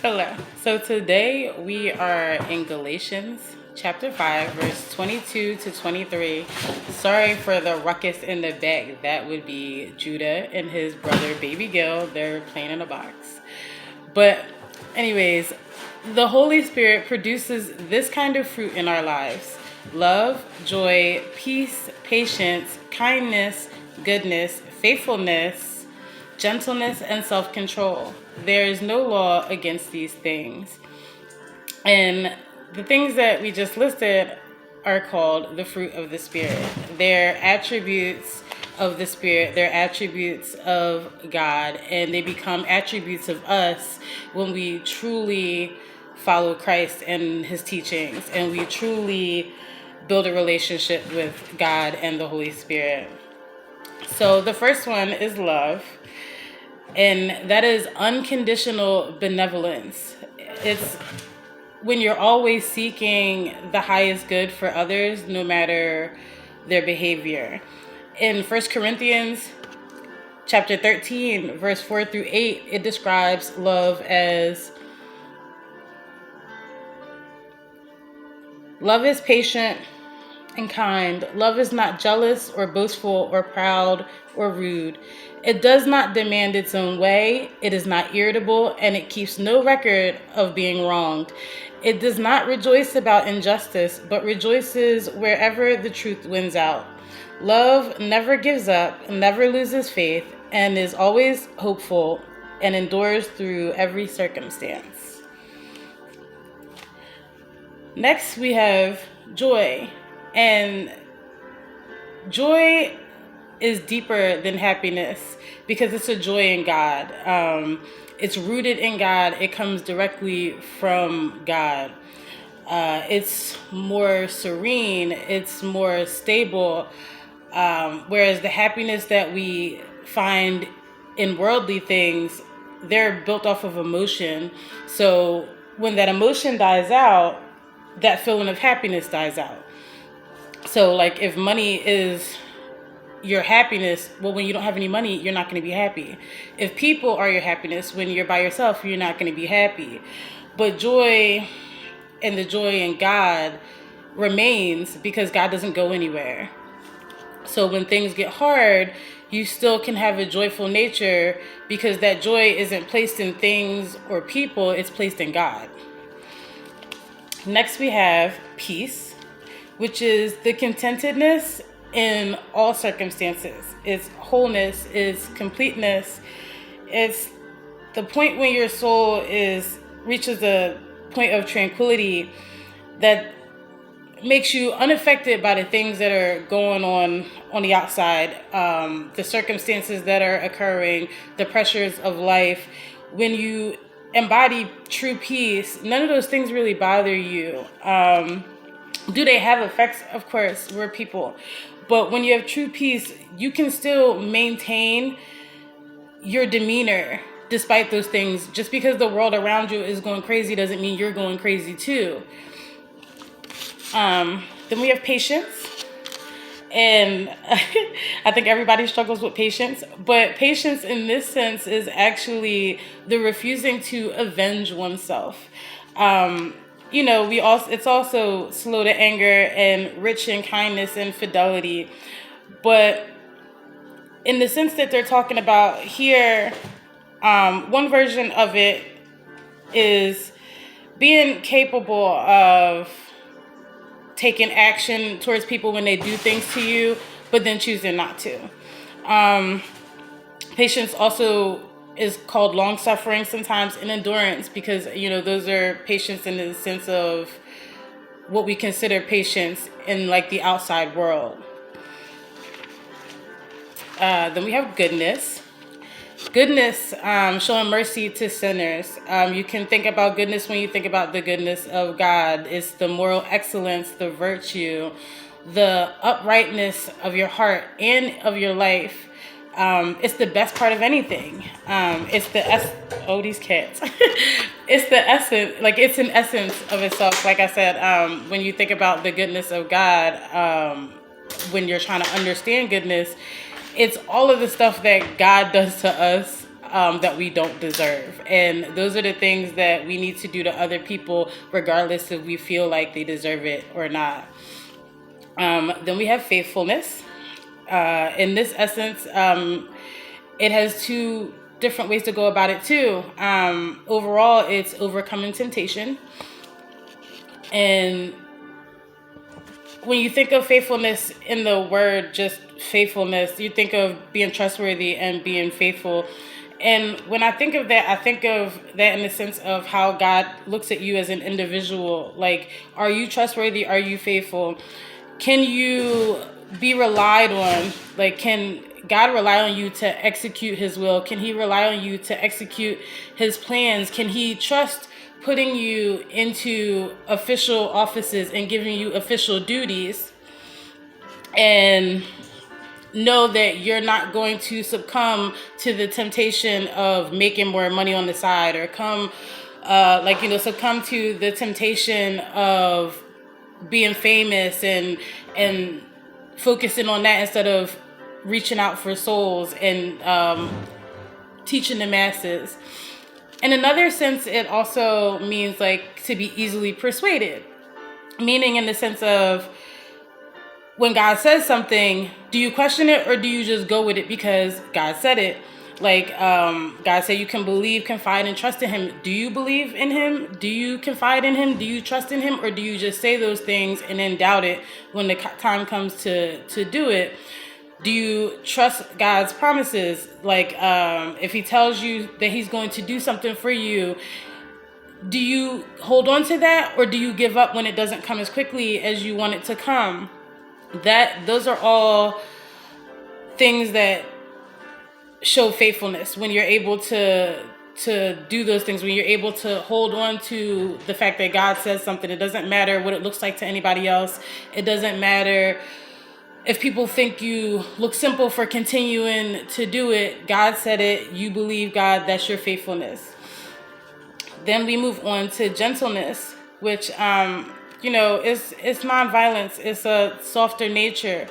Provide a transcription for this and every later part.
Hello. So today we are in Galatians chapter 5, verse 22 to 23. Sorry for the ruckus in the back. That would be Judah and his brother, Baby Gil. They're playing in a box. But anyways, the Holy Spirit produces this kind of fruit in our lives: love, joy, peace, patience, kindness, goodness, faithfulness, gentleness, and self-control. There is no law against these things. And the things that we just listed are called the fruit of the Spirit. They're attributes of the Spirit, they're attributes of God, and they become attributes of us when we truly follow Christ and his teachings, and we truly build a relationship with God and the Holy Spirit. So the first one is love, and that is unconditional benevolence. It's when you're always seeking the highest good for others, no matter their behavior. In 1 Corinthians chapter 13, verse 4 through 8, it describes love as: love is patient and kind. Love is not jealous or boastful or proud or rude. It does not demand its own way. It is not irritable, and it keeps no record of being wronged. It does not rejoice about injustice, but rejoices wherever the truth wins out. Love never gives up, never loses faith, and is always hopeful and endures through every circumstance. Next, we have joy. And joy is deeper than happiness because it's a joy in God. It's rooted in God. It comes directly from God. It's more serene. It's more stable. Whereas the happiness that we find in worldly things, they're built off of emotion. So when that emotion dies out, that feeling of happiness dies out. So like if money is your happiness, well, when you don't have any money, you're not going to be happy. If people are your happiness, when you're by yourself, you're not going to be happy. But joy and the joy in God remains because God doesn't go anywhere. So when things get hard, you still can have a joyful nature because that joy isn't placed in things or people, it's placed in God. Next we have peace, which is the contentedness in all circumstances. It's wholeness, it's completeness. It's the point when your soul reaches a point of tranquility that makes you unaffected by the things that are going on the outside, the circumstances that are occurring, the pressures of life. When you embody true peace, none of those things really bother you. Do they have effects? Of course, we're people. But when you have true peace, you can still maintain your demeanor despite those things. Just because the world around you is going crazy doesn't mean you're going crazy too. Then we have patience. And I think everybody struggles with patience. But patience in this sense is actually the refusing to avenge oneself. It's also slow to anger and rich in kindness and fidelity. But in the sense that they're talking about here, one version of it is being capable of taking action towards people when they do things to you, but then choosing not to. Patience also is called long suffering sometimes, and endurance, because those are patience in the sense of what we consider patience in like the outside world. Then we have goodness. Goodness, showing mercy to sinners. You can think about goodness when you think about the goodness of God. It's the moral excellence, the virtue, the uprightness of your heart and of your life. It's the best part of anything. It's these cats. It's the essence, like it's an essence of itself. Like I said, when you think about the goodness of God, when you're trying to understand goodness, it's all of the stuff that God does to us that we don't deserve. And those are the things that we need to do to other people, regardless if we feel like they deserve it or not. Then we have faithfulness. In this essence, it has two different ways to go about it too. Overall, it's overcoming temptation. And when you think of faithfulness in the word, just faithfulness, you think of being trustworthy and being faithful. And when I think of that in the sense of how God looks at you as an individual. Like, are you trustworthy? Are you faithful? Can you be relied on? Like, can God rely on you to execute his will? Can he rely on you to execute his plans? Can he trust putting you into official offices and giving you official duties, and know that you're not going to succumb to the temptation of making more money on the side, or succumb to the temptation of being famous and focusing on that instead of reaching out for souls and teaching the masses. In another sense, it also means like to be easily persuaded, meaning in the sense of when God says something, do you question it or do you just go with it because God said it? Like God said, you can believe, confide, and trust in him. Do you believe in him? Do you confide in him? Do you trust in him? Or do you just say those things and then doubt it when the time comes to do it? Do you trust God's promises? Like if he tells you that he's going to do something for you, do you hold on to that, or do you give up when it doesn't come as quickly as you want it to come? Those are all things that show faithfulness, when you're able to do those things, when you're able to hold on to the fact that God says something. It doesn't matter what it looks like to anybody else. It doesn't matter if people think you look simple for continuing to do it. God said it. You believe God. That's your faithfulness. Then we move on to gentleness, which, it's nonviolence. It's a softer nature.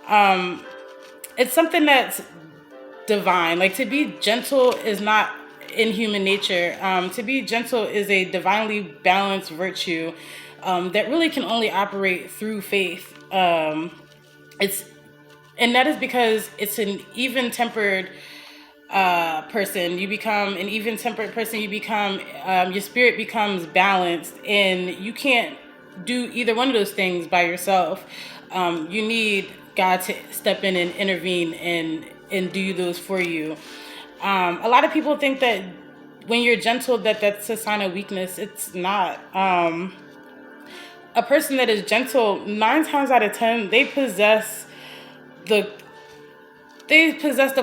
It's something that's divine. Like, to be gentle is not in human nature. To be gentle is a divinely balanced virtue that really can only operate through faith. And that is because it's an even-tempered person. You become an even-tempered person. You become your spirit becomes balanced, and you can't do either one of those things by yourself. You need God to step in and intervene and do those for you. A lot of people think that when you're gentle, that's a sign of weakness. It's not. A person that is gentle, 9 times out of 10, they possess the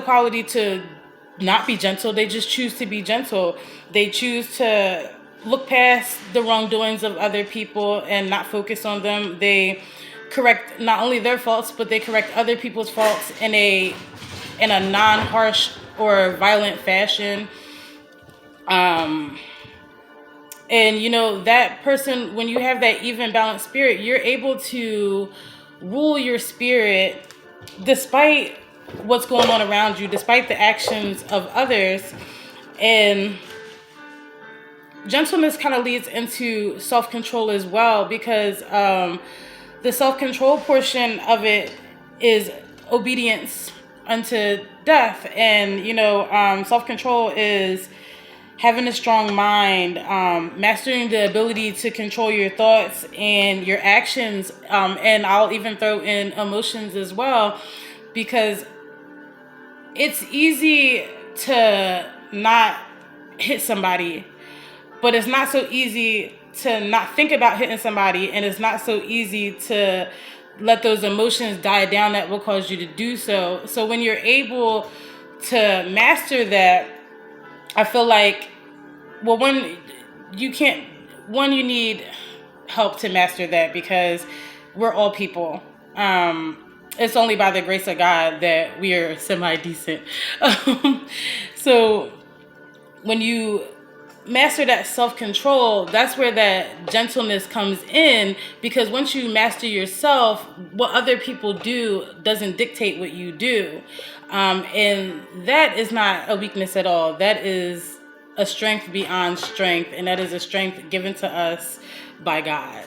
quality to not be gentle. They just choose to be gentle. They choose to look past the wrongdoings of other people and not focus on them. They correct not only their faults, but they correct other people's faults in a non-harsh or violent fashion. And that person, when you have that even balanced spirit, you're able to rule your spirit despite what's going on around you, despite the actions of others. And gentleness kind of leads into self-control as well, because the self-control portion of it is obedience unto death. And self-control is having a strong mind, mastering the ability to control your thoughts and your actions, and I'll even throw in emotions as well, because it's easy to not hit somebody, but it's not so easy to not think about hitting somebody, and it's not so easy to let those emotions die down that will cause you to do so. So when you're able to master that, I feel like, well, you need help to master that, because we're all people. It's only by the grace of God that we are semi-decent. So when you master that self-control, that's where that gentleness comes in, because once you master yourself, what other people do doesn't dictate what you do. And that is not a weakness at all. That is a strength beyond strength, and that is a strength given to us by God.